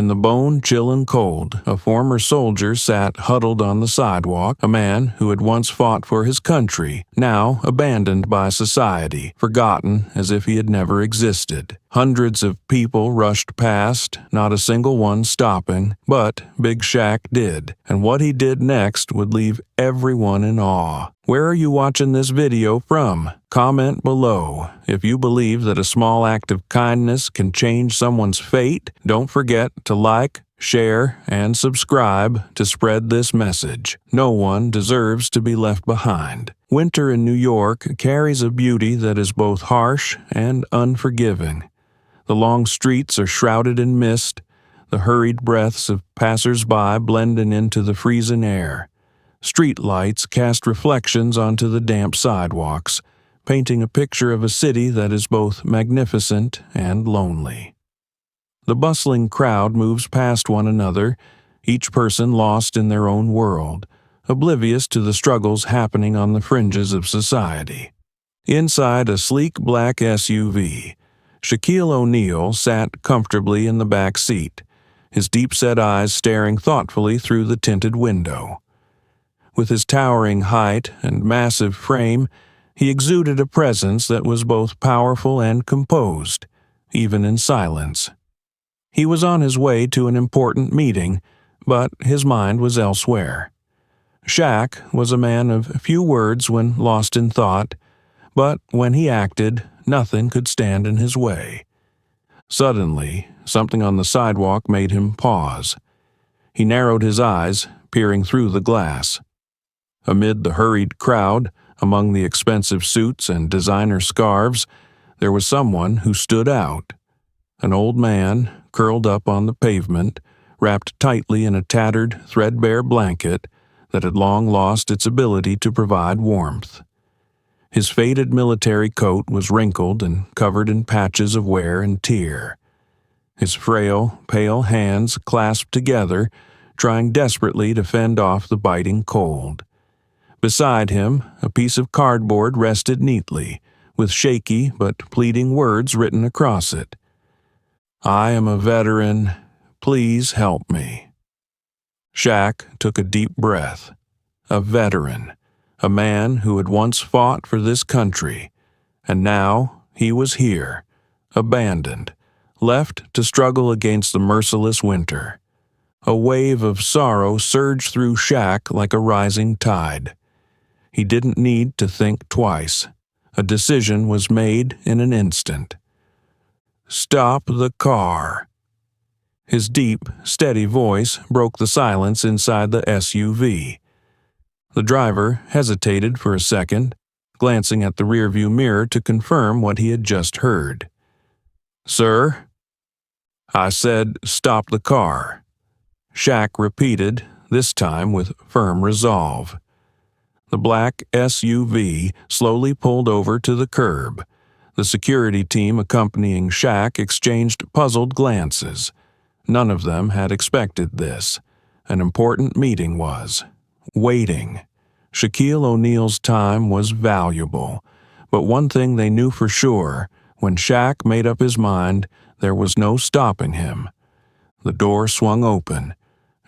In the bone-chilling cold, a former soldier sat huddled on the sidewalk, a man who had once fought for his country, now abandoned by society, forgotten as if he had never existed. Hundreds of people rushed past, not a single one stopping, but Big Shaq did, and what he did next would leave everyone in awe. Where are you watching this video from? Comment below. If you believe that a small act of kindness can change someone's fate, don't forget to like, share, and subscribe to spread this message. No one deserves to be left behind. Winter in New York carries a beauty that is both harsh and unforgiving. The long streets are shrouded in mist, the hurried breaths of passers-by blending into the freezing air. Street lights cast reflections onto the damp sidewalks, painting a picture of a city that is both magnificent and lonely. The bustling crowd moves past one another, each person lost in their own world, oblivious to the struggles happening on the fringes of society. Inside a sleek black SUV, Shaquille O'Neal sat comfortably in the back seat, his deep-set eyes staring thoughtfully through the tinted window. With his towering height and massive frame, he exuded a presence that was both powerful and composed, even in silence. He was on his way to an important meeting, but his mind was elsewhere. Shaq was a man of few words when lost in thought, but when he acted, nothing could stand in his way. Suddenly, something on the sidewalk made him pause. He narrowed his eyes, peering through the glass. Amid the hurried crowd, among the expensive suits and designer scarves, there was someone who stood out. An old man, curled up on the pavement, wrapped tightly in a tattered, threadbare blanket that had long lost its ability to provide warmth. His faded military coat was wrinkled and covered in patches of wear and tear. His frail, pale hands clasped together, trying desperately to fend off the biting cold. Beside him, a piece of cardboard rested neatly, with shaky but pleading words written across it. "I am a veteran. Please help me." Shaq took a deep breath. A veteran. A man who had once fought for this country, and now he was here, abandoned, left to struggle against the merciless winter. A wave of sorrow surged through Shaq like a rising tide. He didn't need to think twice. A decision was made in an instant. "Stop the car." His deep, steady voice broke the silence inside the SUV. The driver hesitated for a second, glancing at the rearview mirror to confirm what he had just heard. "Sir?" "I said stop the car," Shaq repeated, this time with firm resolve. The black SUV slowly pulled over to the curb. The security team accompanying Shaq exchanged puzzled glances. None of them had expected this. An important meeting was waiting. Shaquille O'Neal's time was valuable, but one thing they knew for sure, when Shaq made up his mind, there was no stopping him. The door swung open.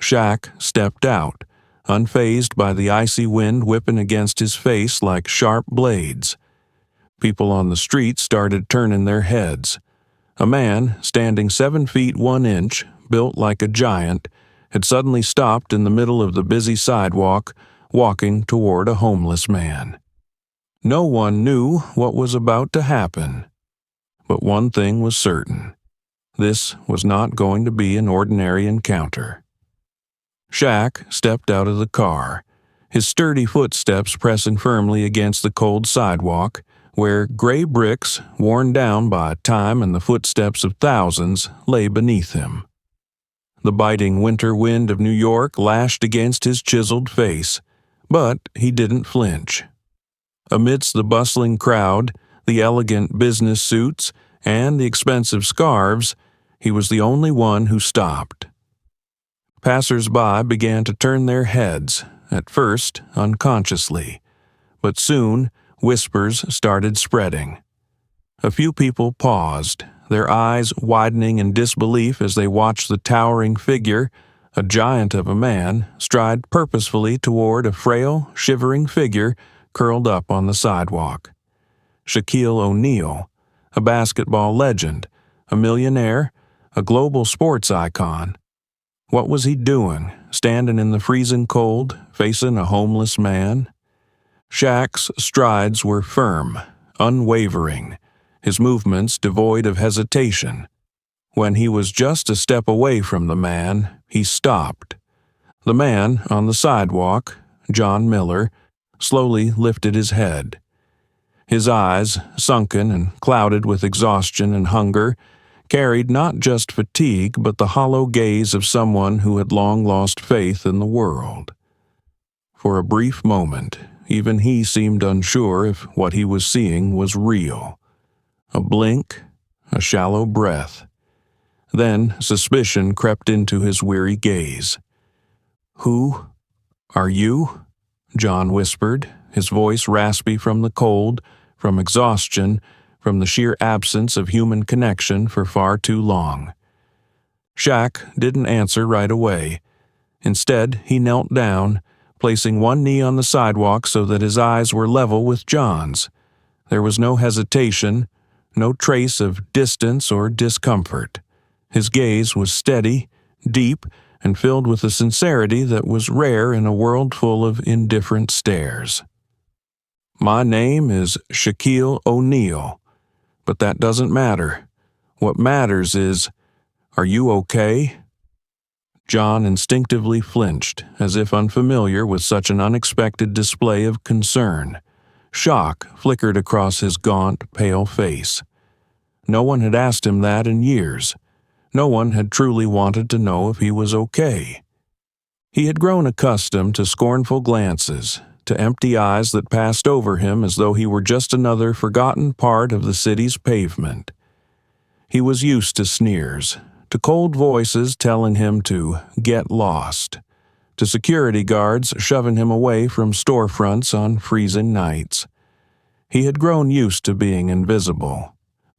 Shaq stepped out, unfazed by the icy wind whipping against his face like sharp blades. People on the street started turning their heads. A man, standing 7 feet 1 inch, built like a giant, had suddenly stopped in the middle of the busy sidewalk, walking toward a homeless man. No one knew what was about to happen. But one thing was certain. This was not going to be an ordinary encounter. Shaq stepped out of the car, his sturdy footsteps pressing firmly against the cold sidewalk, where gray bricks, worn down by time and the footsteps of thousands, lay beneath him. The biting winter wind of New York lashed against his chiseled face, but he didn't flinch. Amidst the bustling crowd, the elegant business suits, and the expensive scarves, he was the only one who stopped. Passers-by began to turn their heads, at first unconsciously, but soon whispers started spreading. A few people paused, their eyes widening in disbelief as they watched the towering figure, a giant of a man, stride purposefully toward a frail, shivering figure curled up on the sidewalk. Shaquille O'Neal, a basketball legend, a millionaire, a global sports icon. What was he doing, standing in the freezing cold, facing a homeless man? Shaq's strides were firm, unwavering, his movements devoid of hesitation. When he was just a step away from the man, he stopped. The man on the sidewalk, John Miller, slowly lifted his head. His eyes, sunken and clouded with exhaustion and hunger, carried not just fatigue but the hollow gaze of someone who had long lost faith in the world. For a brief moment, even he seemed unsure if what he was seeing was real. A blink, a shallow breath. Then suspicion crept into his weary gaze. "Who are you?" John whispered, his voice raspy from the cold, from exhaustion, from the sheer absence of human connection for far too long. Shaq didn't answer right away. Instead, he knelt down, placing one knee on the sidewalk so that his eyes were level with John's. There was no hesitation, no trace of distance or discomfort. His gaze was steady, deep, and filled with a sincerity that was rare in a world full of indifferent stares. "My name is Shaquille O'Neal, but that doesn't matter. What matters is, are you okay?" John instinctively flinched, as if unfamiliar with such an unexpected display of concern. Shock flickered across his gaunt, pale face. No one had asked him that in years. No one had truly wanted to know if he was okay. He had grown accustomed to scornful glances, to empty eyes that passed over him as though he were just another forgotten part of the city's pavement. He was used to sneers, to cold voices telling him to get lost, to security guards shoving him away from storefronts on freezing nights. He had grown used to being invisible.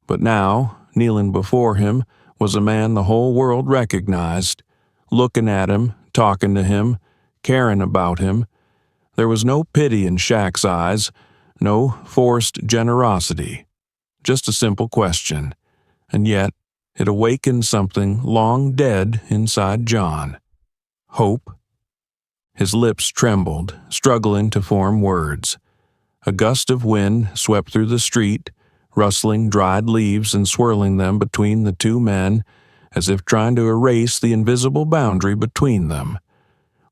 But now, kneeling before him, was a man the whole world recognized, looking at him, talking to him, caring about him. There was no pity in Shaq's eyes, no forced generosity, just a simple question, and yet it awakened something long dead inside John. Hope. His lips trembled, struggling to form words. A gust of wind swept through the street, rustling dried leaves and swirling them between the two men, as if trying to erase the invisible boundary between them.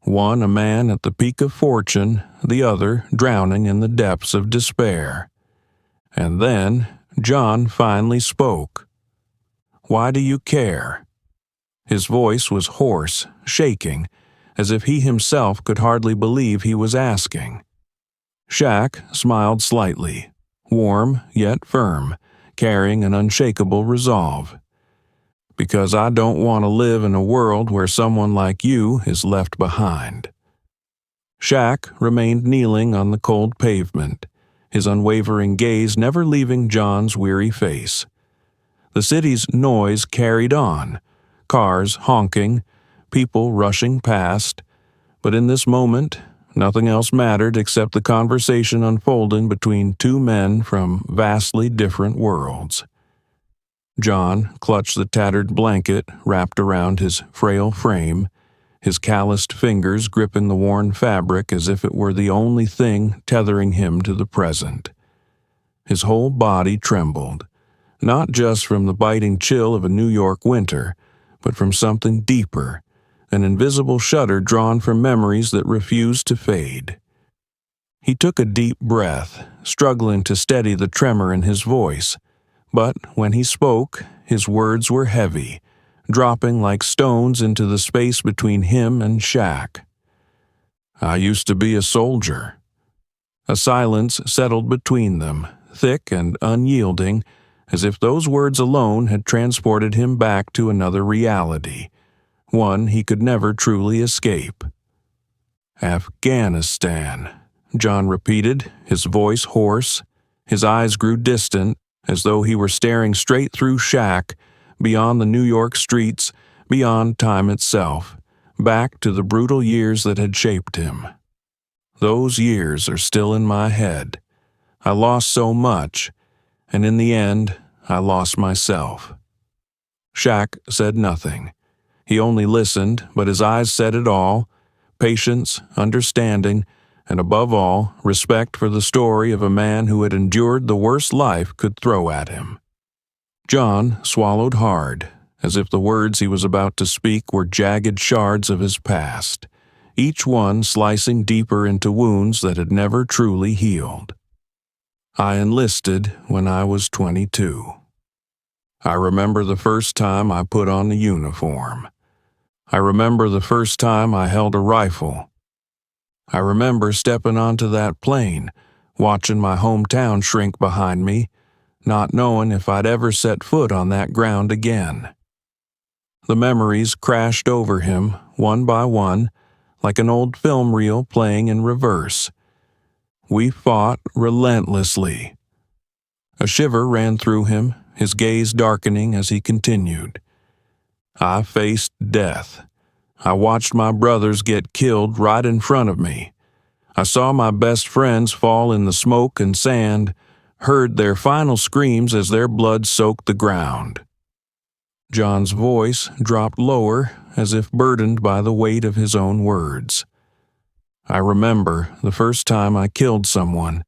One a man at the peak of fortune, the other drowning in the depths of despair. And then John finally spoke. "Why do you care?" His voice was hoarse, shaking, as if he himself could hardly believe he was asking. Shaq smiled slightly, warm yet firm, carrying an unshakable resolve. "Because I don't want to live in a world where someone like you is left behind." Shaq remained kneeling on the cold pavement, his unwavering gaze never leaving John's weary face. The city's noise carried on, cars honking, people rushing past, but in this moment, nothing else mattered except the conversation unfolding between two men from vastly different worlds. John clutched the tattered blanket wrapped around his frail frame, his calloused fingers gripping the worn fabric as if it were the only thing tethering him to the present. His whole body trembled, not just from the biting chill of a New York winter, but from something deeper, an invisible shudder drawn from memories that refused to fade. He took a deep breath, struggling to steady the tremor in his voice, but when he spoke, his words were heavy, dropping like stones into the space between him and Shaq. "I used to be a soldier." A silence settled between them, thick and unyielding, as if those words alone had transported him back to another reality, one he could never truly escape. "Afghanistan," John repeated, his voice hoarse. His eyes grew distant, as though he were staring straight through Shaq, beyond the New York streets, beyond time itself, back to the brutal years that had shaped him. Those years are still in my head. I lost so much, and in the end, I lost myself. Shaq said nothing. He only listened, but his eyes said it all: patience, understanding, and above all, respect for the story of a man who had endured the worst life could throw at him. John swallowed hard, as if the words he was about to speak were jagged shards of his past, each one slicing deeper into wounds that had never truly healed. I enlisted when I was 22. I remember the first time I put on the uniform. I remember the first time I held a rifle. I remember stepping onto that plane, watching my hometown shrink behind me, not knowing if I'd ever set foot on that ground again. The memories crashed over him, one by one, like an old film reel playing in reverse. We fought relentlessly. A shiver ran through him, his gaze darkening as he continued. I faced death. I watched my brothers get killed right in front of me. I saw my best friends fall in the smoke and sand, heard their final screams as their blood soaked the ground. John's voice dropped lower, as if burdened by the weight of his own words. I remember the first time I killed someone.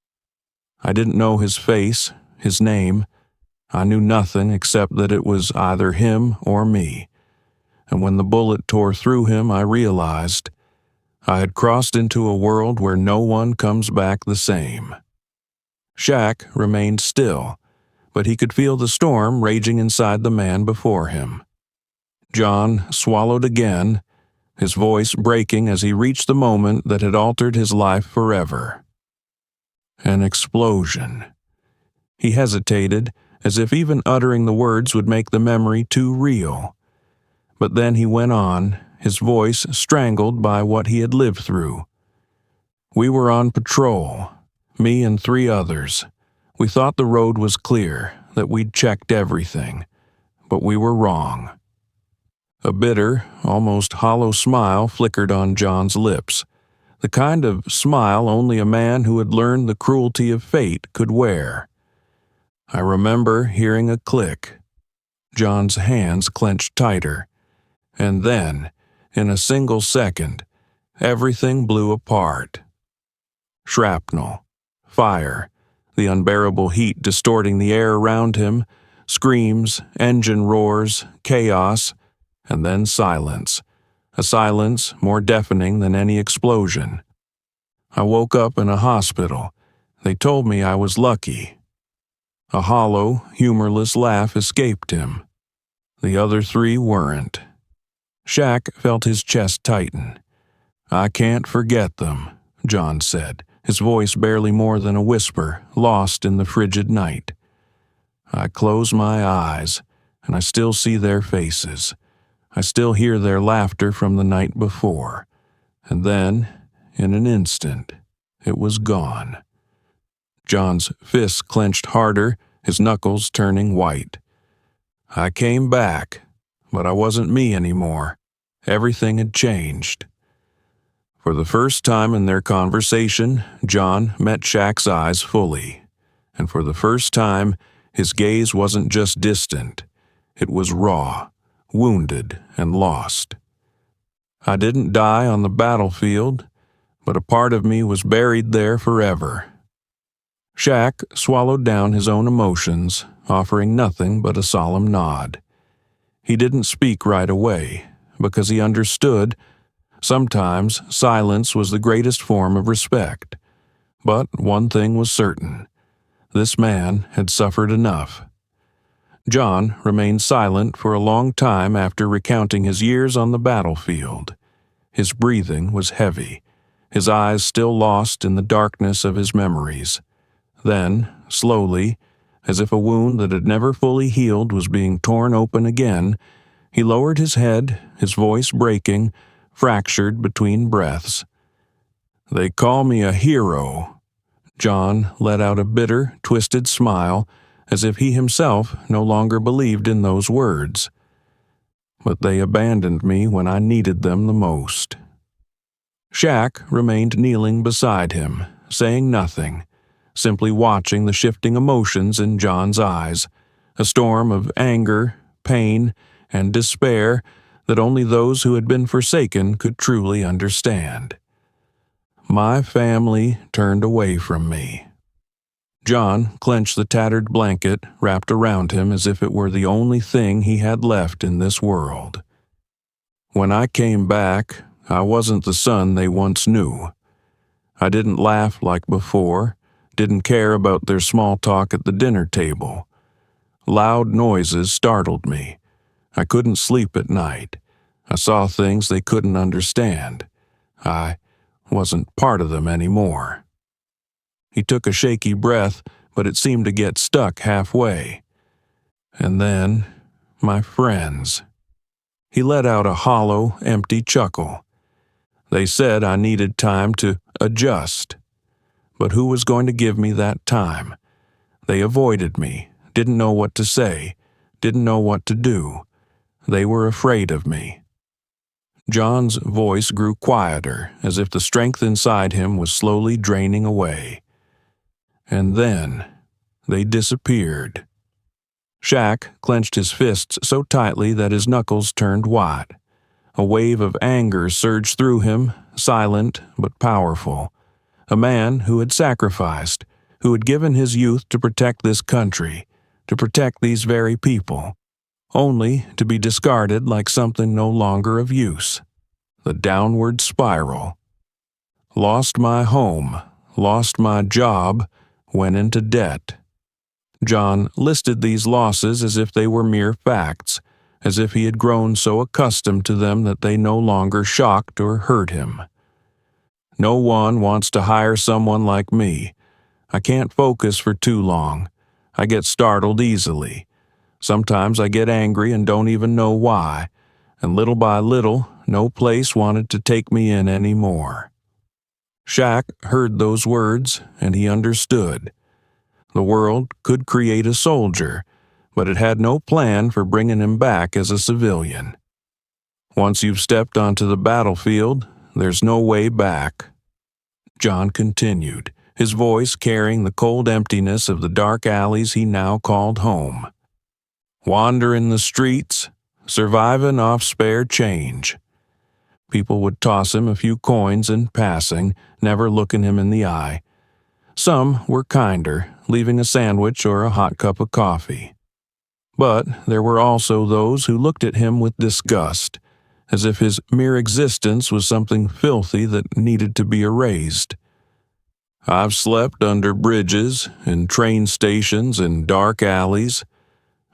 I didn't know his face, his name. I knew nothing except that it was either him or me. And when the bullet tore through him, I realized I had crossed into a world where no one comes back the same. Shaq remained still, but he could feel the storm raging inside the man before him. John swallowed again, his voice breaking as he reached the moment that had altered his life forever. An explosion. He hesitated, as if even uttering the words would make the memory too real. But then he went on, his voice strangled by what he had lived through. We were on patrol, me and 3 others. We thought the road was clear, that we'd checked everything, but we were wrong. A bitter, almost hollow smile flickered on John's lips, the kind of smile only a man who had learned the cruelty of fate could wear. I remember hearing a click. John's hands clenched tighter, and then, in a single second, everything blew apart. Shrapnel, fire, the unbearable heat distorting the air around him, screams, engine roars, chaos, and then silence, a silence more deafening than any explosion. I woke up in a hospital. They told me I was lucky. A hollow, humorless laugh escaped him. The other 3 weren't. Shaq felt his chest tighten. I can't forget them, John said, his voice barely more than a whisper, lost in the frigid night. I close my eyes, and I still see their faces. I still hear their laughter from the night before. And then, in an instant, it was gone. John's fists clenched harder, his knuckles turning white. I came back, but I wasn't me anymore. Everything had changed. For the first time in their conversation, John met Shaq's eyes fully. And for the first time, his gaze wasn't just distant. It was raw, wounded, and lost. I didn't die on the battlefield, but a part of me was buried there forever. Shaq swallowed down his own emotions, offering nothing but a solemn nod. He didn't speak right away, because he understood sometimes silence was the greatest form of respect. But one thing was certain: this man had suffered enough. John remained silent for a long time after recounting his years on the battlefield. His breathing was heavy, his eyes still lost in the darkness of his memories. Then, slowly, as if a wound that had never fully healed was being torn open again, he lowered his head, his voice breaking, fractured between breaths. They call me a hero. John let out a bitter, twisted smile, as if he himself no longer believed in those words. But they abandoned me when I needed them the most. Shaq remained kneeling beside him, saying nothing, simply watching the shifting emotions in John's eyes, a storm of anger, pain, and despair that only those who had been forsaken could truly understand. My family turned away from me. John clenched the tattered blanket wrapped around him as if it were the only thing he had left in this world. When I came back, I wasn't the son they once knew. I didn't laugh like before, didn't care about their small talk at the dinner table. Loud noises startled me. I couldn't sleep at night. I saw things they couldn't understand. I wasn't part of them anymore. He took a shaky breath, but it seemed to get stuck halfway. And then, my friends. He let out a hollow, empty chuckle. They said I needed time to adjust. But who was going to give me that time? They avoided me, didn't know what to say, didn't know what to do. They were afraid of me. John's voice grew quieter, as if the strength inside him was slowly draining away. And then, they disappeared. Shaq clenched his fists so tightly that his knuckles turned white. A wave of anger surged through him, silent but powerful. A man who had sacrificed, who had given his youth to protect this country, to protect these very people, only to be discarded like something no longer of use. The downward spiral. Lost my home, lost my job, went into debt. John listed these losses as if they were mere facts, as if he had grown so accustomed to them that they no longer shocked or hurt him. No one wants to hire someone like me. I can't focus for too long. I get startled easily. Sometimes I get angry and don't even know why, and little by little, no place wanted to take me in anymore. Shaq heard those words, and he understood. The world could create a soldier, but it had no plan for bringing him back as a civilian. Once you've stepped onto the battlefield, there's no way back. John continued, his voice carrying the cold emptiness of the dark alleys he now called home. Wandering the streets, surviving off spare change. People would toss him a few coins in passing, never looking him in the eye. Some were kinder, leaving a sandwich or a hot cup of coffee. But there were also those who looked at him with disgust, as if his mere existence was something filthy that needed to be erased. I've slept under bridges, in train stations, in dark alleys.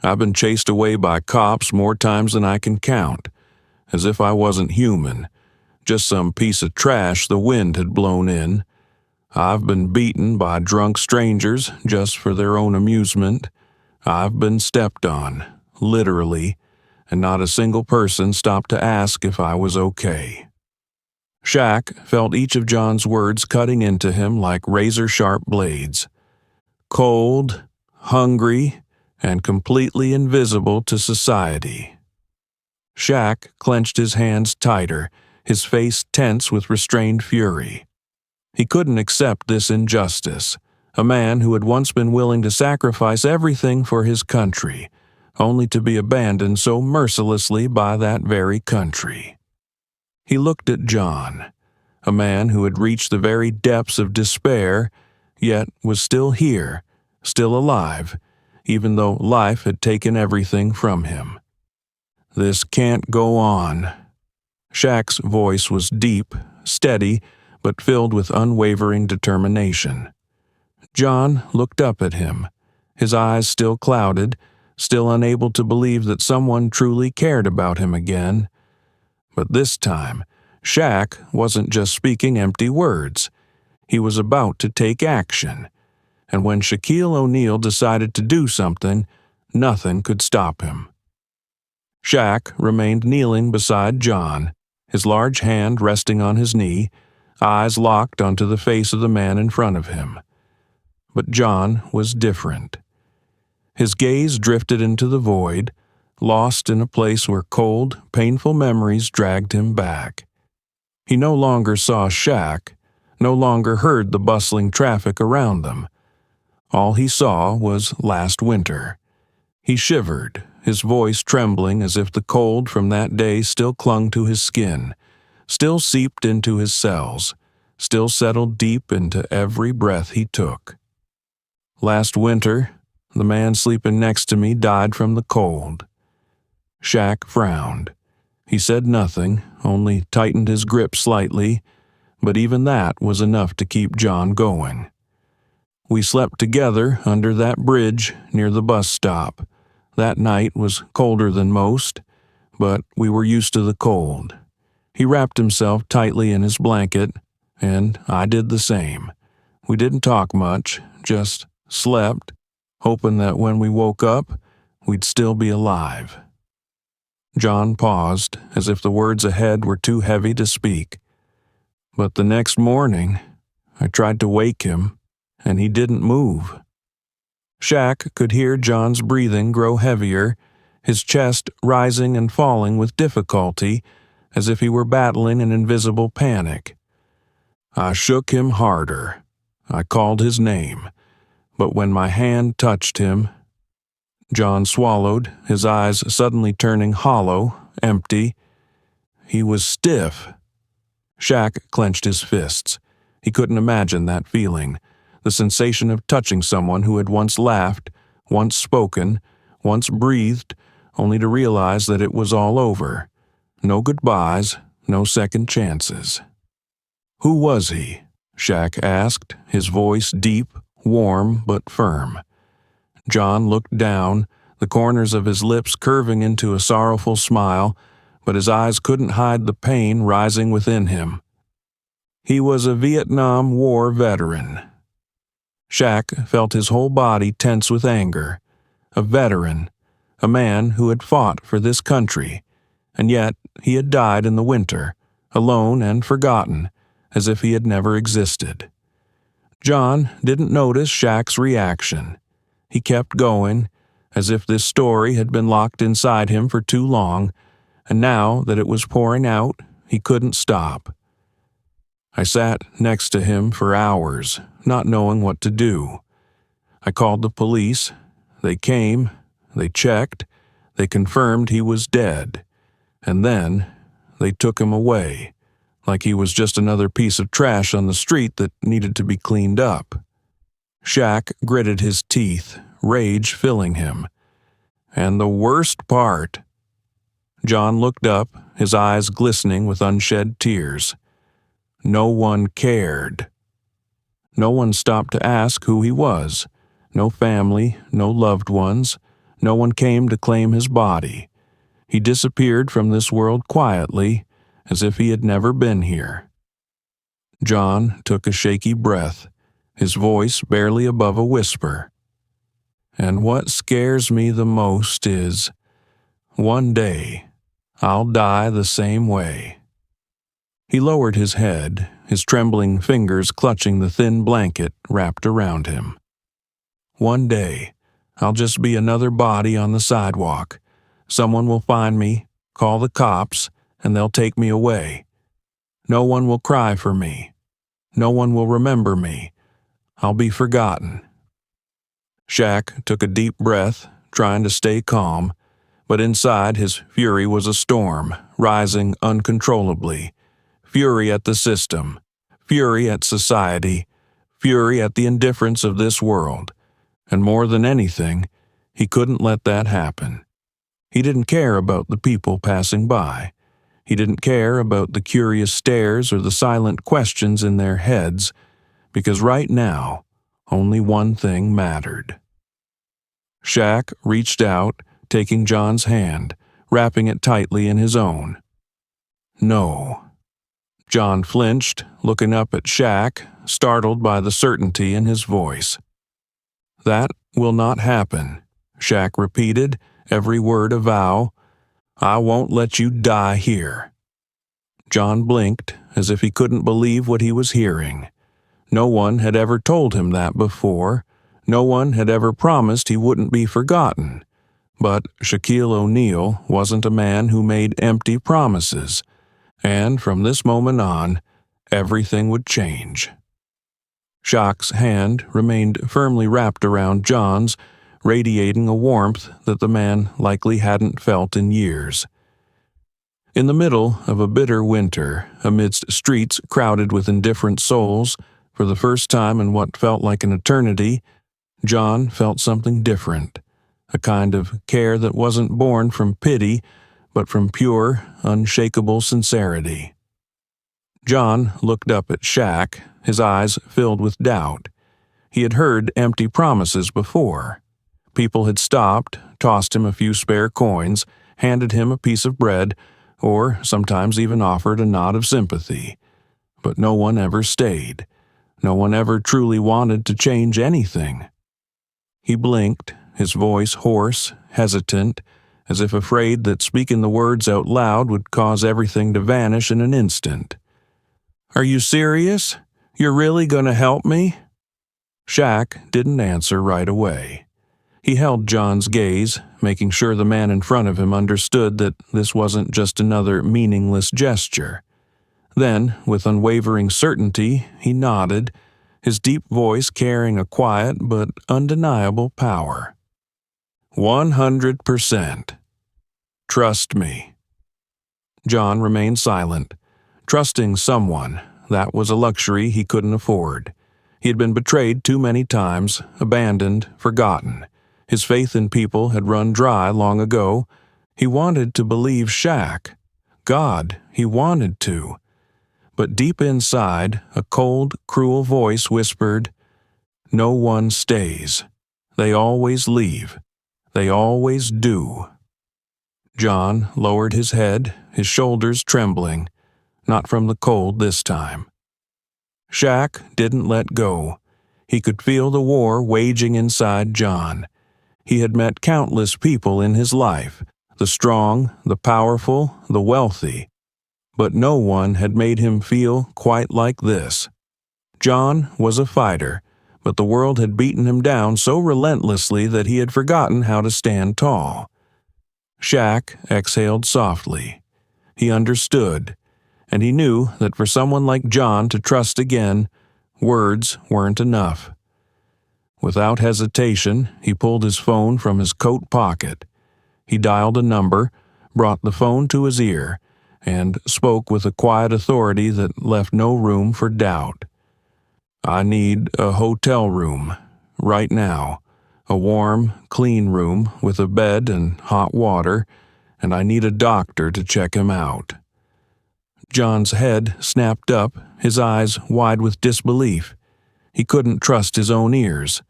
I've been chased away by cops more times than I can count, as if I wasn't human, just some piece of trash the wind had blown in. I've been beaten by drunk strangers just for their own amusement. I've been stepped on, literally, and not a single person stopped to ask if I was okay. Shaq felt each of John's words cutting into him like razor-sharp blades. Cold, hungry, and completely invisible to society. Shaq clenched his hands tighter, his face tense with restrained fury. He couldn't accept this injustice. A man who had once been willing to sacrifice everything for his country, only to be abandoned so mercilessly by that very country. He looked at John, a man who had reached the very depths of despair, yet was still here, still alive, even though life had taken everything from him. This can't go on. Shaq's voice was deep, steady, but filled with unwavering determination. John looked up at him, his eyes still clouded, still unable to believe that someone truly cared about him again. But this time, Shaq wasn't just speaking empty words. He was about to take action. And when Shaquille O'Neal decided to do something, nothing could stop him. Shaq remained kneeling beside John, his large hand resting on his knee, eyes locked onto the face of the man in front of him. But John was different. His gaze drifted into the void, lost in a place where cold, painful memories dragged him back. He no longer saw Shaq, no longer heard the bustling traffic around them. All he saw was last winter. He shivered, his voice trembling as if the cold from that day still clung to his skin, still seeped into his cells, still settled deep into every breath he took. Last winter, the man sleeping next to me died from the cold. Shaq frowned. He said nothing, only tightened his grip slightly, but even that was enough to keep John going. We slept together under that bridge near the bus stop. That night was colder than most, but we were used to the cold. He wrapped himself tightly in his blanket, and I did the same. We didn't talk much, just slept, hoping that when we woke up, we'd still be alive. John paused, as if the words ahead were too heavy to speak. But the next morning, I tried to wake him, and he didn't move. Shaq could hear John's breathing grow heavier, his chest rising and falling with difficulty, as if he were battling an invisible panic. I shook him harder. I called his name. But when my hand touched him, John swallowed, his eyes suddenly turning hollow, empty. He was stiff. Shaq clenched his fists. He couldn't imagine that feeling, the sensation of touching someone who had once laughed, once spoken, once breathed, only to realize that it was all over. No goodbyes, no second chances. "Who was he?" Shaq asked, his voice deep, warm but firm. John looked down, the corners of his lips curving into a sorrowful smile, but his eyes couldn't hide the pain rising within him. He was a Vietnam War veteran. Shaq felt his whole body tense with anger. A veteran, a man who had fought for this country, and yet he had died in the winter, alone and forgotten, as if he had never existed. John didn't notice Shaq's reaction. He kept going, as if this story had been locked inside him for too long, and now that it was pouring out, he couldn't stop. I sat next to him for hours, not knowing what to do. I called the police. They came, they checked, they confirmed he was dead, and then they took him away, like he was just another piece of trash on the street that needed to be cleaned up. Shaq gritted his teeth, rage filling him. And the worst part... John looked up, his eyes glistening with unshed tears. No one cared. No one stopped to ask who he was. No family, no loved ones. No one came to claim his body. He disappeared from this world quietly, as if he had never been here. John took a shaky breath, his voice barely above a whisper. And what scares me the most is, one day, I'll die the same way. He lowered his head, his trembling fingers clutching the thin blanket wrapped around him. One day, I'll just be another body on the sidewalk. Someone will find me, call the cops, and they'll take me away. No one will cry for me. No one will remember me. I'll be forgotten. Shaq took a deep breath, trying to stay calm, but inside his fury was a storm, rising uncontrollably. Fury at the system, fury at society, fury at the indifference of this world. And more than anything, he couldn't let that happen. He didn't care about the people passing by. He didn't care about the curious stares or the silent questions in their heads, because right now, only one thing mattered. Shaq reached out, taking John's hand, wrapping it tightly in his own. No. John flinched, looking up at Shaq, startled by the certainty in his voice. That will not happen, Shaq repeated, every word a vow. I won't let you die here. John blinked, as if he couldn't believe what he was hearing. No one had ever told him that before. No one had ever promised he wouldn't be forgotten, but Shaquille O'Neal wasn't a man who made empty promises, and from this moment on, everything would change. Shaq's hand remained firmly wrapped around John's, radiating a warmth that the man likely hadn't felt in years. In the middle of a bitter winter, amidst streets crowded with indifferent souls, for the first time in what felt like an eternity, John felt something different, a kind of care that wasn't born from pity, but from pure, unshakable sincerity. John looked up at Shaq, his eyes filled with doubt. He had heard empty promises before. People had stopped, tossed him a few spare coins, handed him a piece of bread, or sometimes even offered a nod of sympathy. But no one ever stayed. No one ever truly wanted to change anything. He blinked, his voice hoarse, hesitant, as if afraid that speaking the words out loud would cause everything to vanish in an instant. "Are you serious? You're really going to help me?" Shaq didn't answer right away. He held John's gaze, making sure the man in front of him understood that this wasn't just another meaningless gesture. Then, with unwavering certainty, he nodded, his deep voice carrying a quiet but undeniable power. 100%. Trust me. John remained silent. Trusting someone, that was a luxury he couldn't afford. He had been betrayed too many times, abandoned, forgotten. His faith in people had run dry long ago. He wanted to believe Shaq. God, he wanted to. But deep inside, a cold, cruel voice whispered, "No one stays. They always leave. They always do." John lowered his head, his shoulders trembling, not from the cold this time. Shaq didn't let go. He could feel the war waging inside John. He had met countless people in his life, the strong, the powerful, the wealthy, but no one had made him feel quite like this. John was a fighter, but the world had beaten him down so relentlessly that he had forgotten how to stand tall. Shaq exhaled softly. He understood, and he knew that for someone like John to trust again, words weren't enough. Without hesitation, he pulled his phone from his coat pocket. He dialed a number, brought the phone to his ear, and spoke with a quiet authority that left no room for doubt. "I need a hotel room, right now. A warm, clean room with a bed and hot water, and I need a doctor to check him out." John's head snapped up, his eyes wide with disbelief. He couldn't trust his own ears.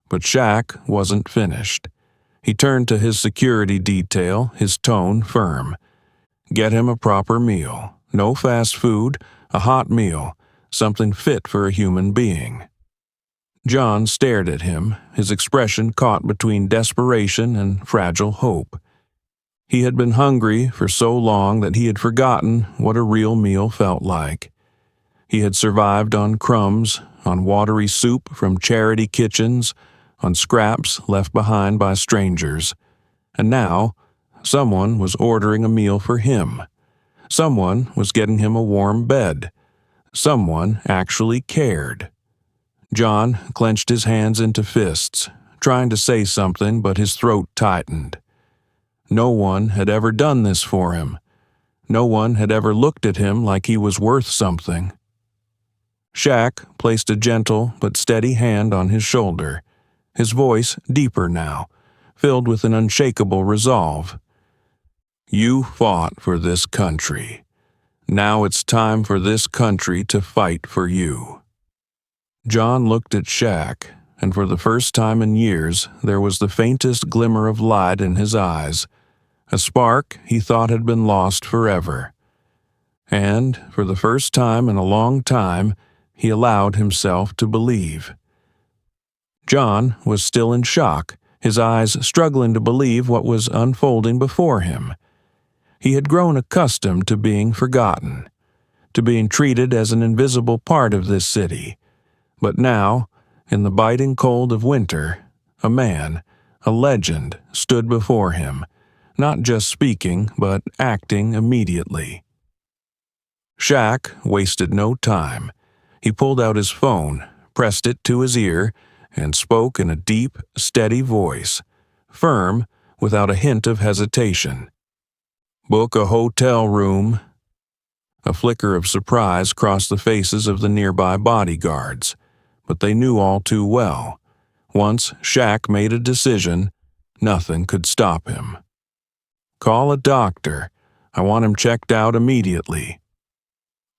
But Shaq wasn't finished. He turned to his security detail, his tone firm. "Get him a proper meal. No fast food, a hot meal, something fit for a human being." John stared at him, his expression caught between desperation and fragile hope. He had been hungry for so long that he had forgotten what a real meal felt like. He had survived on crumbs, on watery soup from charity kitchens, on scraps left behind by strangers. And now, someone was ordering a meal for him. Someone was getting him a warm bed. Someone actually cared. John clenched his hands into fists, trying to say something, but his throat tightened. No one had ever done this for him. No one had ever looked at him like he was worth something. Shaq placed a gentle but steady hand on his shoulder, his voice deeper now, filled with an unshakable resolve. "You fought for this country. Now it's time for this country to fight for you." John looked at Shaq, and for the first time in years there was the faintest glimmer of light in his eyes, a spark he thought had been lost forever. And, for the first time in a long time, he allowed himself to believe. John was still in shock, his eyes struggling to believe what was unfolding before him. He had grown accustomed to being forgotten, to being treated as an invisible part of this city. But now, In the biting cold of winter, a man, a legend, stood before him, not just speaking, but acting immediately. Shaq wasted no time. He pulled out his phone, pressed it to his ear, and spoke in a deep, steady voice, firm, without a hint of hesitation. "Book a hotel room." A flicker of surprise crossed the faces of the nearby bodyguards, but they knew all too well. Once Shaq made a decision, nothing could stop him. "Call a doctor. I want him checked out immediately."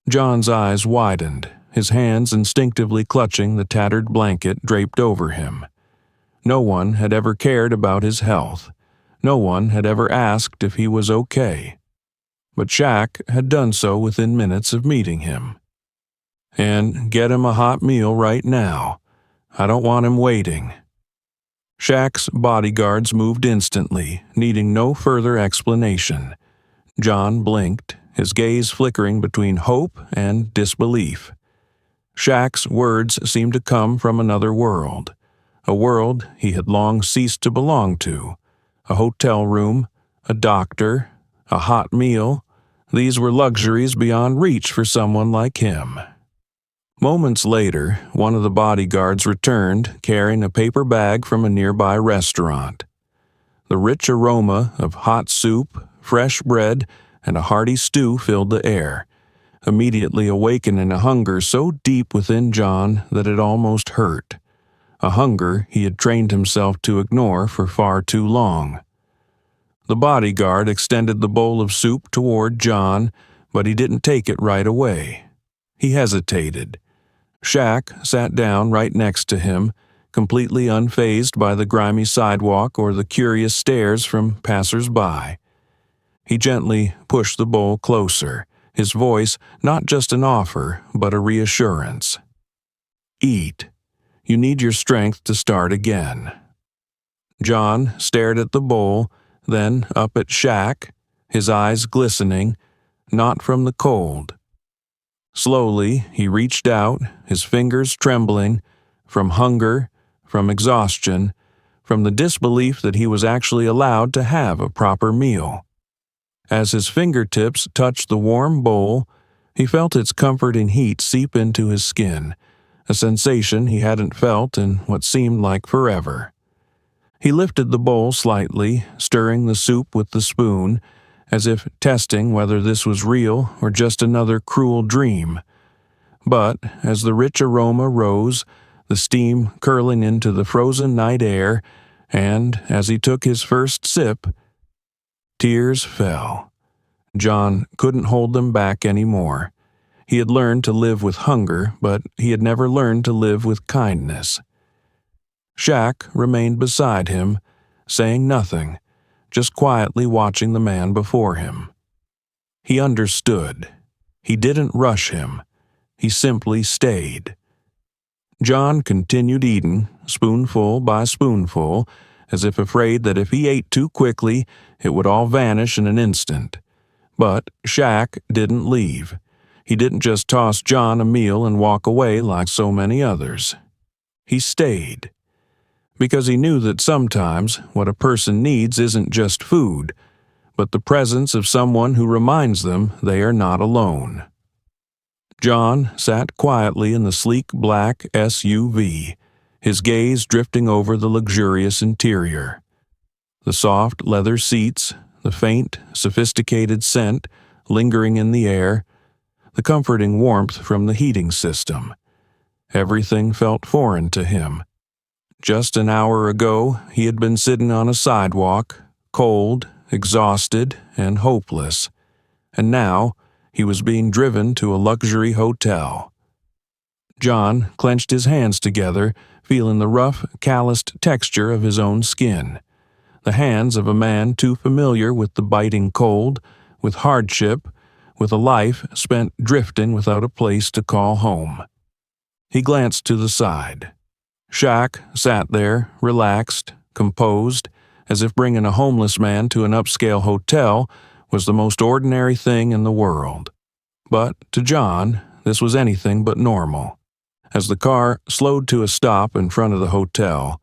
John's eyes widened, his hands instinctively clutching the tattered blanket draped over him. No one had ever cared about his health. No one had ever asked if he was okay. But Shaq had done so within minutes of meeting him. "And get him a hot meal right now. I don't want him waiting." Shaq's bodyguards moved instantly, needing no further explanation. John blinked, his gaze flickering between hope and disbelief. Shaq's words seemed to come from another world, a world he had long ceased to belong to. A hotel room, a doctor, a hot meal, these were luxuries beyond reach for someone like him. Moments later, one of the bodyguards returned, carrying a paper bag from a nearby restaurant. The rich aroma of hot soup, fresh bread, and a hearty stew filled the air, immediately awakening a hunger so deep within John that it almost hurt, a hunger he had trained himself to ignore for far too long. The bodyguard extended the bowl of soup toward John, but he didn't take it right away. He hesitated. Shaq sat down right next to him, completely unfazed by the grimy sidewalk or the curious stares from passers-by. He gently pushed the bowl closer, his voice not just an offer, but a reassurance. "Eat. You need your strength to start again." John stared at the bowl, then up at Shaq, his eyes glistening, not from the cold. Slowly, he reached out, his fingers trembling, from hunger, from exhaustion, from the disbelief that he was actually allowed to have a proper meal. As his fingertips touched the warm bowl, he felt its comforting heat seep into his skin, a sensation he hadn't felt in what seemed like forever. He lifted the bowl slightly, stirring the soup with the spoon, as if testing whether this was real or just another cruel dream. But as the rich aroma rose, the steam curling into the frozen night air, and as he took his first sip, tears fell. John couldn't hold them back anymore. He had learned to live with hunger, but he had never learned to live with kindness. Shaq remained beside him, saying nothing, just quietly watching the man before him. He understood. He didn't rush him. He simply stayed. John continued eating, spoonful by spoonful, as if afraid that if he ate too quickly, it would all vanish in an instant. But Shaq didn't leave. He didn't just toss John a meal and walk away like so many others. He stayed. Because he knew that sometimes what a person needs isn't just food, but the presence of someone who reminds them they are not alone. John sat quietly in the sleek black SUV, his gaze drifting over the luxurious interior. The soft leather seats, the faint, sophisticated scent lingering in the air, the comforting warmth from the heating system. Everything felt foreign to him. Just an hour ago, he had been sitting on a sidewalk, cold, exhausted, and hopeless. And now, he was being driven to a luxury hotel. John clenched his hands together, feeling the rough, calloused texture of his own skin. The hands of a man too familiar with the biting cold, with hardship, with a life spent drifting without a place to call home. He glanced to the side. Shaq sat there, relaxed, composed, as if bringing a homeless man to an upscale hotel was the most ordinary thing in the world. But to John, this was anything but normal. As the car slowed to a stop in front of the hotel,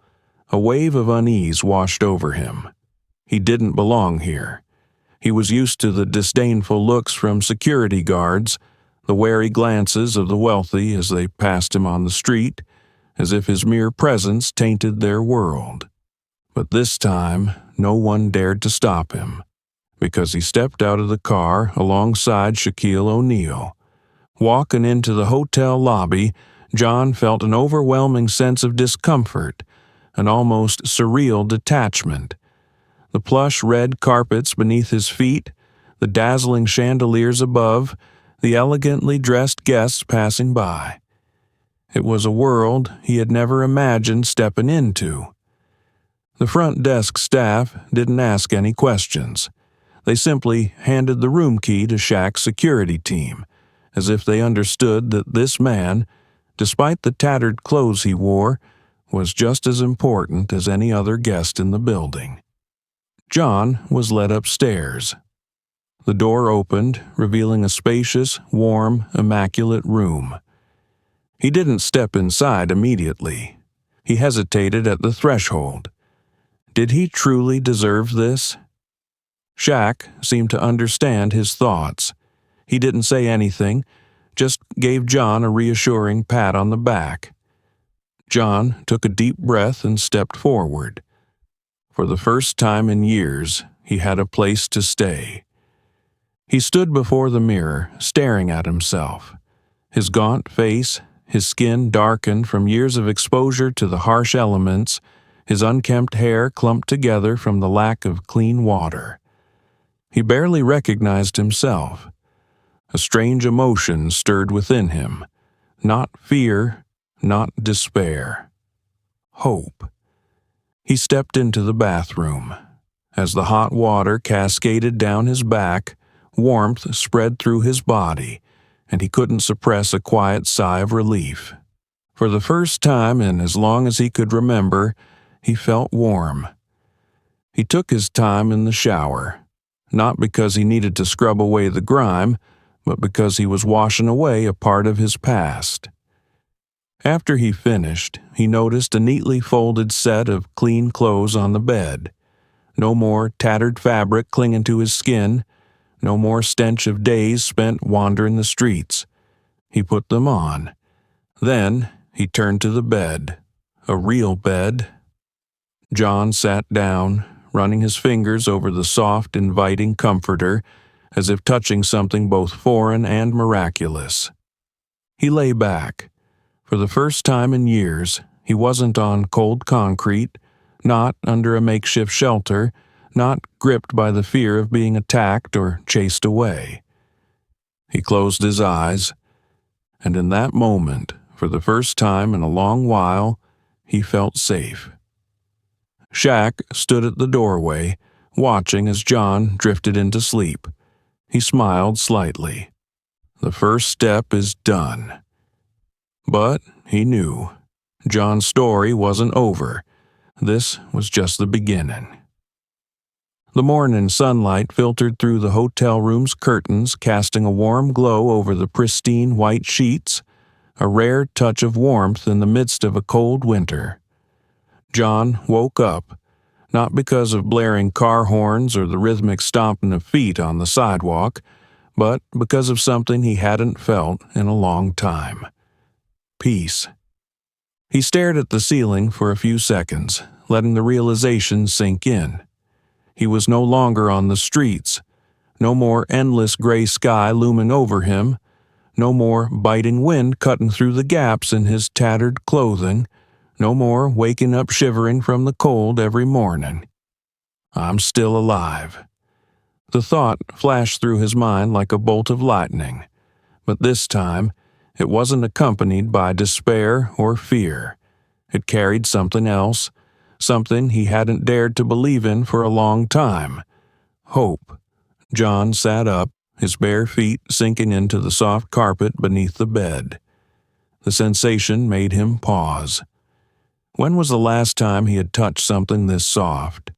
a wave of unease washed over him. He didn't belong here. He was used to the disdainful looks from security guards, the wary glances of the wealthy as they passed him on the street, as if his mere presence tainted their world. But this time, no one dared to stop him, because he stepped out of the car alongside Shaquille O'Neal. Walking into the hotel lobby, John felt an overwhelming sense of discomfort, an almost surreal detachment. The plush red carpets beneath his feet, the dazzling chandeliers above, the elegantly dressed guests passing by. It was a world he had never imagined stepping into. The front desk staff didn't ask any questions. They simply handed the room key to Shaq's security team, as if they understood that this man, despite the tattered clothes he wore, was just as important as any other guest in the building. John was led upstairs. The door opened, revealing a spacious, warm, immaculate room. He didn't step inside immediately. He hesitated at the threshold. Did he truly deserve this? Shaq seemed to understand his thoughts. He didn't say anything, just gave John a reassuring pat on the back. John took a deep breath and stepped forward. For the first time in years, he had a place to stay. He stood before the mirror, staring at himself. His gaunt face, his skin darkened from years of exposure to the harsh elements, his unkempt hair clumped together from the lack of clean water. He barely recognized himself. A strange emotion stirred within him. Not fear, not despair. Hope. He stepped into the bathroom. As the hot water cascaded down his back, warmth spread through his body, and he couldn't suppress a quiet sigh of relief. For the first time in as long as he could remember, he felt warm. He took his time in the shower, not because he needed to scrub away the grime, but because he was washing away a part of his past. After he finished, he noticed a neatly folded set of clean clothes on the bed. No more tattered fabric clinging to his skin, no more stench of days spent wandering the streets. He put them on. Then he turned to the bed, a real bed. John sat down, running his fingers over the soft, inviting comforter, as if touching something both foreign and miraculous. He lay back. For the first time in years, he wasn't on cold concrete, not under a makeshift shelter, not gripped by the fear of being attacked or chased away. He closed his eyes, and in that moment, for the first time in a long while, he felt safe. Shaq stood at the doorway, watching as John drifted into sleep. He smiled slightly. The first step is done. But he knew. John's story wasn't over. This was just the beginning. The morning sunlight filtered through the hotel room's curtains, casting a warm glow over the pristine white sheets, a rare touch of warmth in the midst of a cold winter. John woke up, not because of blaring car horns or the rhythmic stomping of feet on the sidewalk, but because of something he hadn't felt in a long time. Peace. He stared at the ceiling for a few seconds, letting the realization sink in. He was no longer on the streets, no more endless gray sky looming over him, no more biting wind cutting through the gaps in his tattered clothing, no more waking up shivering from the cold every morning. I'm still alive. The thought flashed through his mind like a bolt of lightning, but this time it wasn't accompanied by despair or fear. It carried something else, something he hadn't dared to believe in for a long time. Hope. John sat up, his bare feet sinking into the soft carpet beneath the bed. The sensation made him pause. When was the last time he had touched something this soft?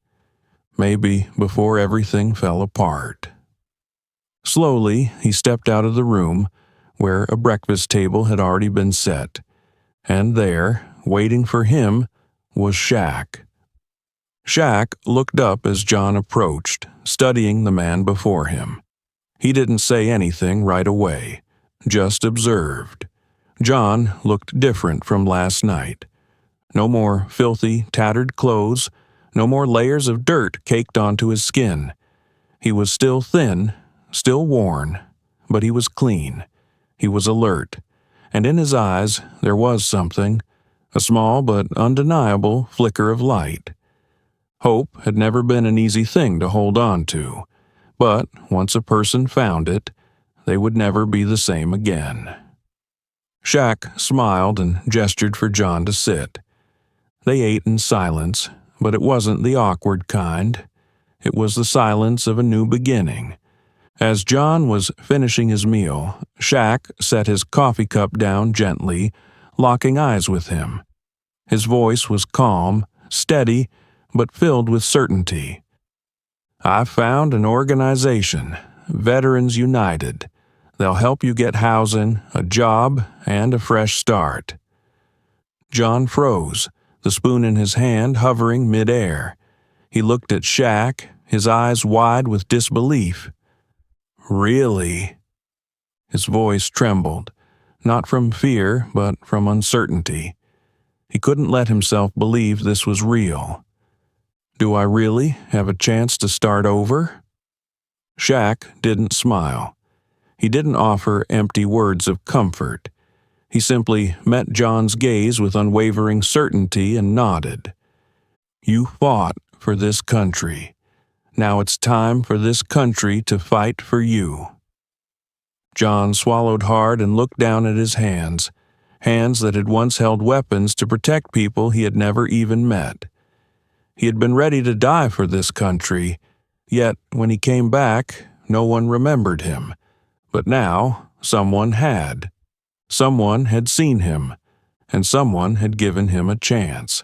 Maybe before everything fell apart. Slowly, he stepped out of the room, where a breakfast table had already been set. And there, waiting for him, was Shaq. Shaq looked up as John approached, studying the man before him. He didn't say anything right away, just observed. John looked different from last night. No more filthy, tattered clothes, no more layers of dirt caked onto his skin. He was still thin, still worn, but he was clean. He was alert, and in his eyes there was something, a small but undeniable flicker of light. Hope had never been an easy thing to hold on to, but once a person found it, they would never be the same again. Shaq smiled and gestured for John to sit. They ate in silence, but it wasn't the awkward kind. It was the silence of a new beginning. As John was finishing his meal, Shaq set his coffee cup down gently, locking eyes with him. His voice was calm, steady, but filled with certainty. "I've found an organization, Veterans United. They'll help you get housing, a job, and a fresh start." John froze, the spoon in his hand hovering midair. He looked at Shaq, his eyes wide with disbelief. "Really?" His voice trembled, not from fear, but from uncertainty. He couldn't let himself believe this was real. "Do I really have a chance to start over?" Shaq didn't smile. He didn't offer empty words of comfort. He simply met John's gaze with unwavering certainty and nodded. "You fought for this country. Now it's time for this country to fight for you." John swallowed hard and looked down at his hands, hands that had once held weapons to protect people he had never even met. He had been ready to die for this country, yet when he came back, no one remembered him. But now, someone had. Someone had seen him, and someone had given him a chance.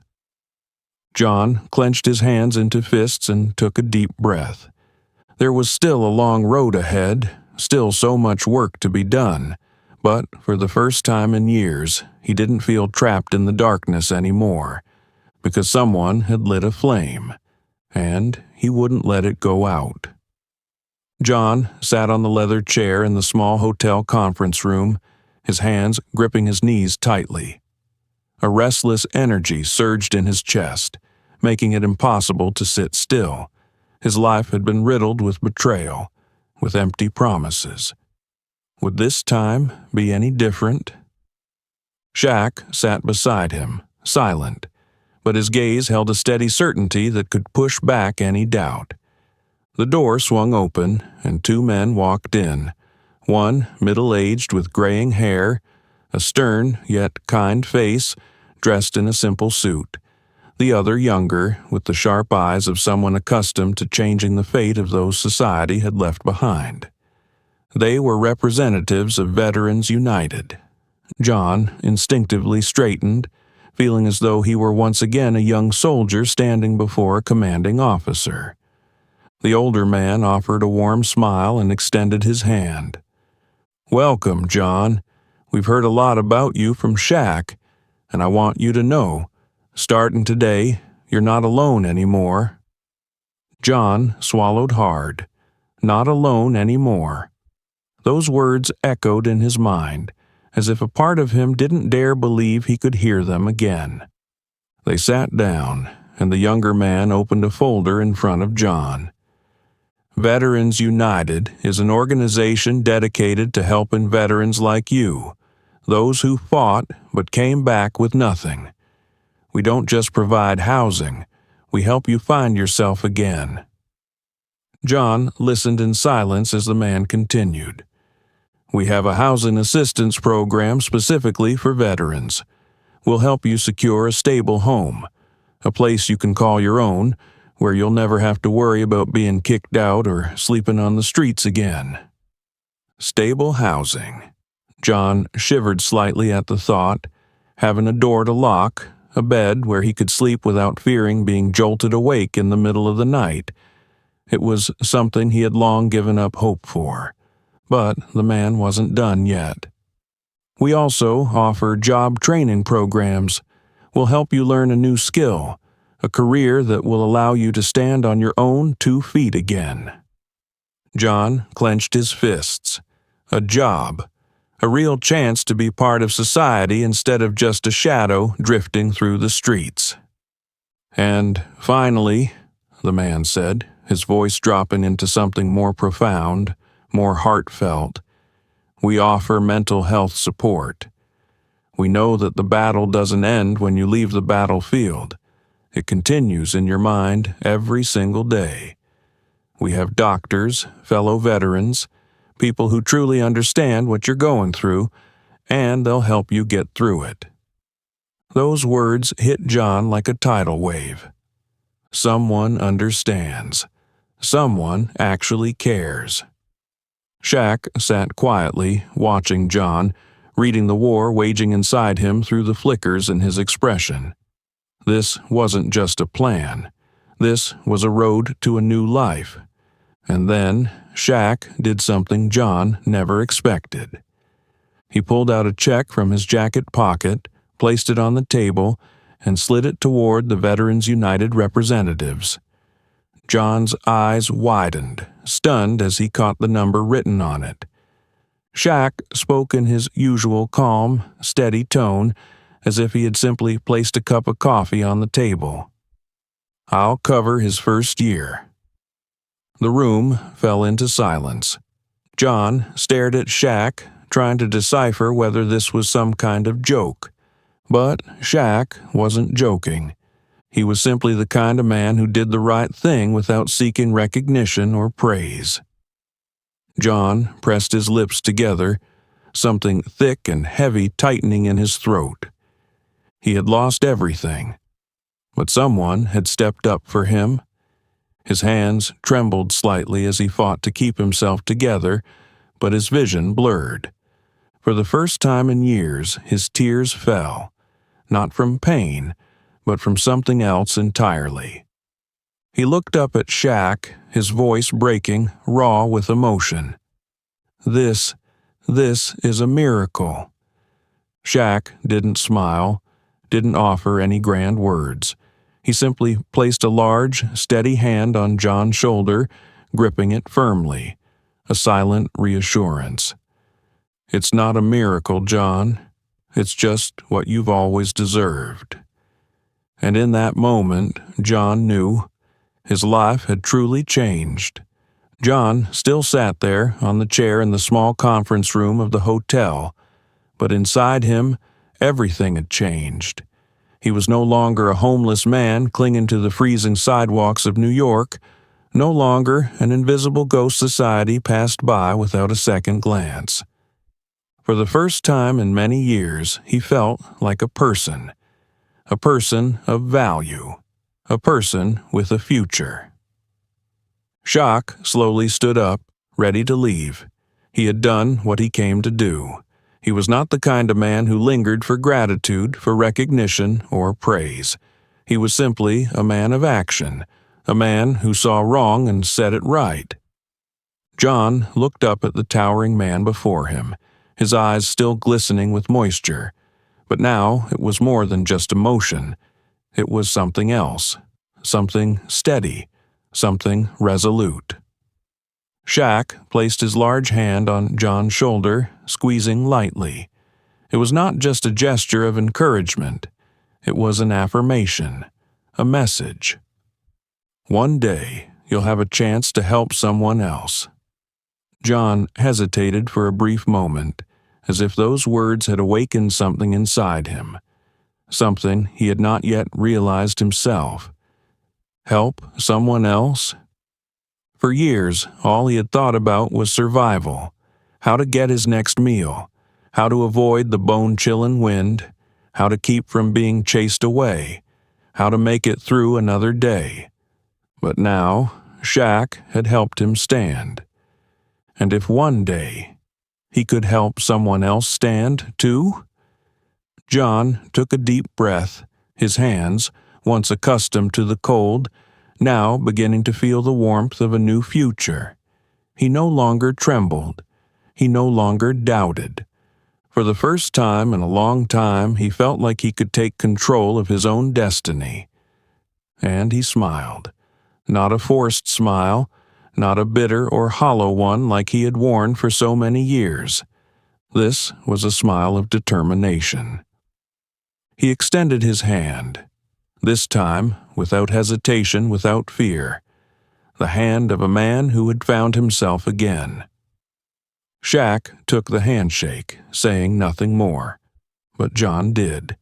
John clenched his hands into fists and took a deep breath. There was still a long road ahead, still so much work to be done, but for the first time in years, he didn't feel trapped in the darkness anymore, because someone had lit a flame, and he wouldn't let it go out. John sat on the leather chair in the small hotel conference room, his hands gripping his knees tightly. A restless energy surged in his chest, making it impossible to sit still. His life had been riddled with betrayal, with empty promises. Would this time be any different? Shaq sat beside him, silent, but his gaze held a steady certainty that could push back any doubt. The door swung open, and two men walked in, one middle-aged with graying hair, a stern yet kind face, dressed in a simple suit, the other younger, with the sharp eyes of someone accustomed to changing the fate of those society had left behind. They were representatives of Veterans United. John instinctively straightened, feeling as though he were once again a young soldier standing before a commanding officer. The older man offered a warm smile and extended his hand. "Welcome, John. We've heard a lot about you from Shaq, and I want you to know, starting today, you're not alone anymore." John swallowed hard. Not alone anymore. Those words echoed in his mind, as if a part of him didn't dare believe he could hear them again. They sat down, and the younger man opened a folder in front of John. Veterans United is an organization dedicated to helping veterans like you, those who fought but came back with nothing. We don't just provide housing, we help you find yourself again. John listened in silence as the man continued. "We have a housing assistance program specifically for veterans. We'll help you secure a stable home, a place you can call your own, where you'll never have to worry about being kicked out or sleeping on the streets again." Stable housing. John shivered slightly at the thought, having a door to lock, a bed where he could sleep without fearing being jolted awake in the middle of the night. It was something he had long given up hope for, but the man wasn't done yet. We also offer job training programs. We'll help you learn a new skill, a career that will allow you to stand on your own 2 feet again. John clenched his fists. A job. A real chance to be part of society instead of just a shadow drifting through the streets. And finally, the man said, his voice dropping into something more profound, more heartfelt, we offer mental health support. We know that the battle doesn't end when you leave the battlefield. It continues in your mind every single day. We have doctors, fellow veterans, people who truly understand what you're going through, and they'll help you get through it. Those words hit John like a tidal wave. Someone understands. Someone actually cares. Shaq sat quietly, watching John, reading the war waging inside him through the flickers in his expression. This wasn't just a plan. This was a road to a new life. And then Shaq did something John never expected. He pulled out a check from his jacket pocket, placed it on the table, and slid it toward the Veterans United representatives. John's eyes widened, stunned as he caught the number written on it. Shaq spoke in his usual calm, steady tone, as if he had simply placed a cup of coffee on the table. I'll cover his first year. The room fell into silence. John stared at Shaq, trying to decipher whether this was some kind of joke. But Shaq wasn't joking. He was simply the kind of man who did the right thing without seeking recognition or praise. John pressed his lips together, something thick and heavy tightening in his throat. He had lost everything, but someone had stepped up for him. His hands trembled slightly as he fought to keep himself together, but his vision blurred. For the first time in years, his tears fell, not from pain, but from something else entirely. He looked up at Shaq, his voice breaking, raw with emotion. This is a miracle. Shaq didn't smile, didn't offer any grand words. He simply placed a large, steady hand on John's shoulder, gripping it firmly, a silent reassurance. It's not a miracle, John. It's just what you've always deserved. And in that moment, John knew his life had truly changed. John still sat there on the chair in the small conference room of the hotel, but inside him, everything had changed. He was no longer a homeless man clinging to the freezing sidewalks of New York, no longer an invisible ghost society passed by without a second glance. For the first time in many years, he felt like a person of value, a person with a future. Shaq slowly stood up, ready to leave. He had done what he came to do. He was not the kind of man who lingered for gratitude, for recognition, or praise. He was simply a man of action, a man who saw wrong and set it right. John looked up at the towering man before him, his eyes still glistening with moisture. But now it was more than just emotion. It was something else, something steady, something resolute. Shaq placed his large hand on John's shoulder, squeezing lightly. It was not just a gesture of encouragement. It was an affirmation, a message. One day, you'll have a chance to help someone else. John hesitated for a brief moment, as if those words had awakened something inside him, something he had not yet realized himself. Help someone else? For years, all he had thought about was survival, how to get his next meal, how to avoid the bone-chilling wind, how to keep from being chased away, how to make it through another day. But now, Shaq had helped him stand. And if one day he could help someone else stand too? John took a deep breath, his hands, once accustomed to the cold, now beginning to feel the warmth of a new future. He no longer trembled. He no longer doubted. For the first time in a long time, he felt like he could take control of his own destiny. And he smiled. Not a forced smile, not a bitter or hollow one like he had worn for so many years. This was a smile of determination. He extended his hand, this time without hesitation, without fear, the hand of a man who had found himself again. Shaq took the handshake, saying nothing more, but John did.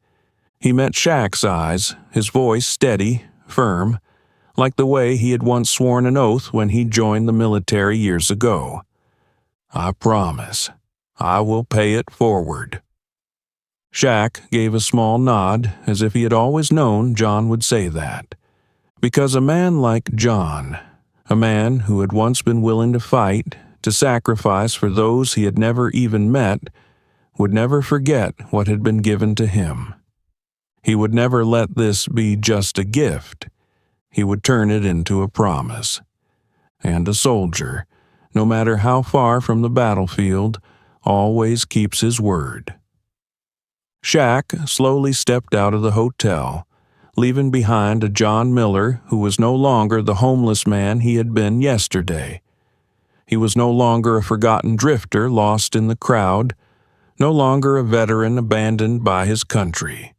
He met Shaq's eyes, his voice steady, firm, like the way he had once sworn an oath when he joined the military years ago. "I promise. I will pay it forward." Shaq gave a small nod, as if he had always known John would say that. Because a man like John, a man who had once been willing to fight, to sacrifice for those he had never even met, would never forget what had been given to him. He would never let this be just a gift. He would turn it into a promise. And a soldier, no matter how far from the battlefield, always keeps his word. Shaq slowly stepped out of the hotel, leaving behind a John Miller who was no longer the homeless man he had been yesterday. He was no longer a forgotten drifter lost in the crowd, no longer a veteran abandoned by his country.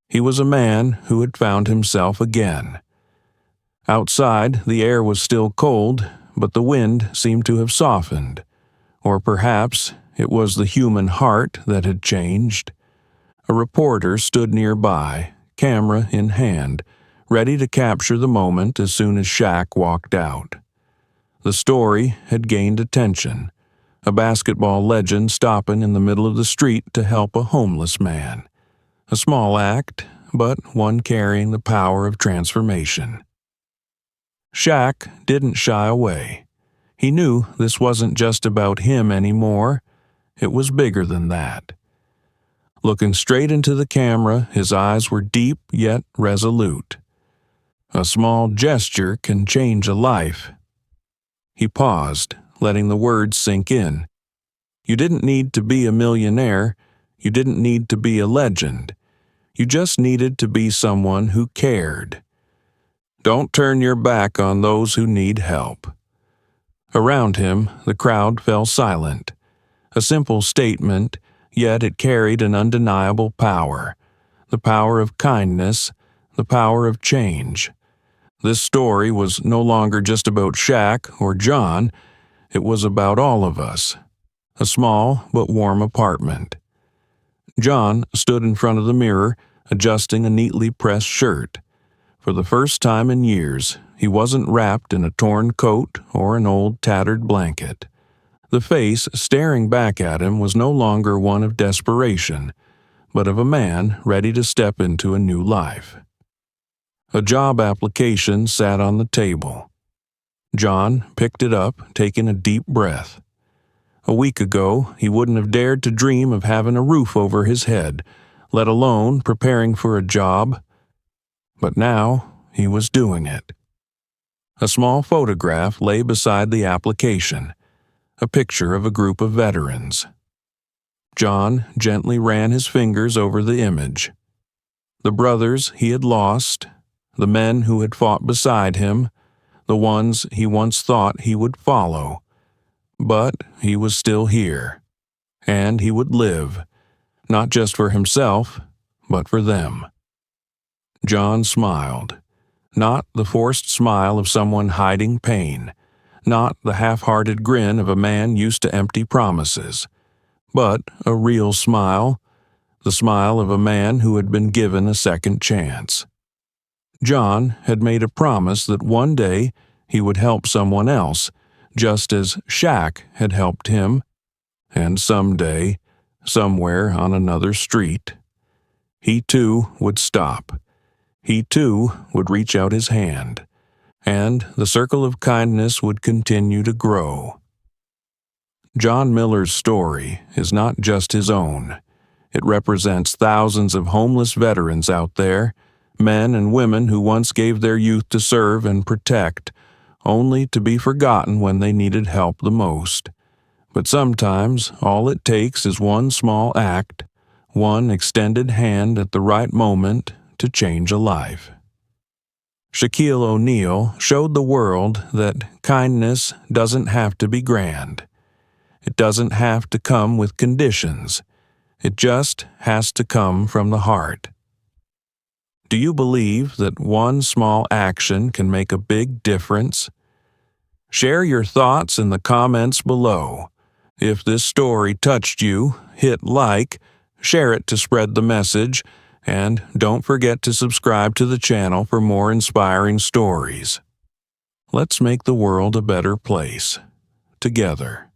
He was a man who had found himself again. Outside, the air was still cold, but the wind seemed to have softened. Or perhaps it was the human heart that had changed. A reporter stood nearby, camera in hand, ready to capture the moment as soon as Shaq walked out. The story had gained attention. A basketball legend stopping in the middle of the street to help a homeless man. A small act, but one carrying the power of transformation. Shaq didn't shy away. He knew this wasn't just about him anymore. It was bigger than that. Looking straight into the camera, his eyes were deep yet resolute. A small gesture can change a life. He paused, letting the words sink in. You didn't need to be a millionaire. You didn't need to be a legend. You just needed to be someone who cared. Don't turn your back on those who need help. Around him, the crowd fell silent. A simple statement, yet it carried an undeniable power. The power of kindness, the power of change. This story was no longer just about Shaq or John. It was about all of us. A small but warm apartment. John stood in front of the mirror, adjusting a neatly pressed shirt. For the first time in years, he wasn't wrapped in a torn coat or an old tattered blanket. The face staring back at him was no longer one of desperation, but of a man ready to step into a new life. A job application sat on the table. John picked it up, taking a deep breath. A week ago, he wouldn't have dared to dream of having a roof over his head, let alone preparing for a job. But now, he was doing it. A small photograph lay beside the application, a picture of a group of veterans. John gently ran his fingers over the image. The brothers he had lost, the men who had fought beside him, the ones he once thought he would follow. But he was still here, and he would live, not just for himself, but for them. John smiled, not the forced smile of someone hiding pain, not the half-hearted grin of a man used to empty promises, but a real smile, the smile of a man who had been given a second chance. John had made a promise that one day he would help someone else, just as Shaq had helped him, and someday, somewhere on another street, he too would stop. He too would reach out his hand, and the circle of kindness would continue to grow. John Miller's story is not just his own. It represents thousands of homeless veterans out there, men and women who once gave their youth to serve and protect, only to be forgotten when they needed help the most. But sometimes all it takes is one small act, one extended hand at the right moment to change a life. Shaquille O'Neal showed the world that kindness doesn't have to be grand. It doesn't have to come with conditions. It just has to come from the heart. Do you believe that one small action can make a big difference? Share your thoughts in the comments below. If this story touched you, hit like, share it to spread the message, and don't forget to subscribe to the channel for more inspiring stories. Let's make the world a better place, together.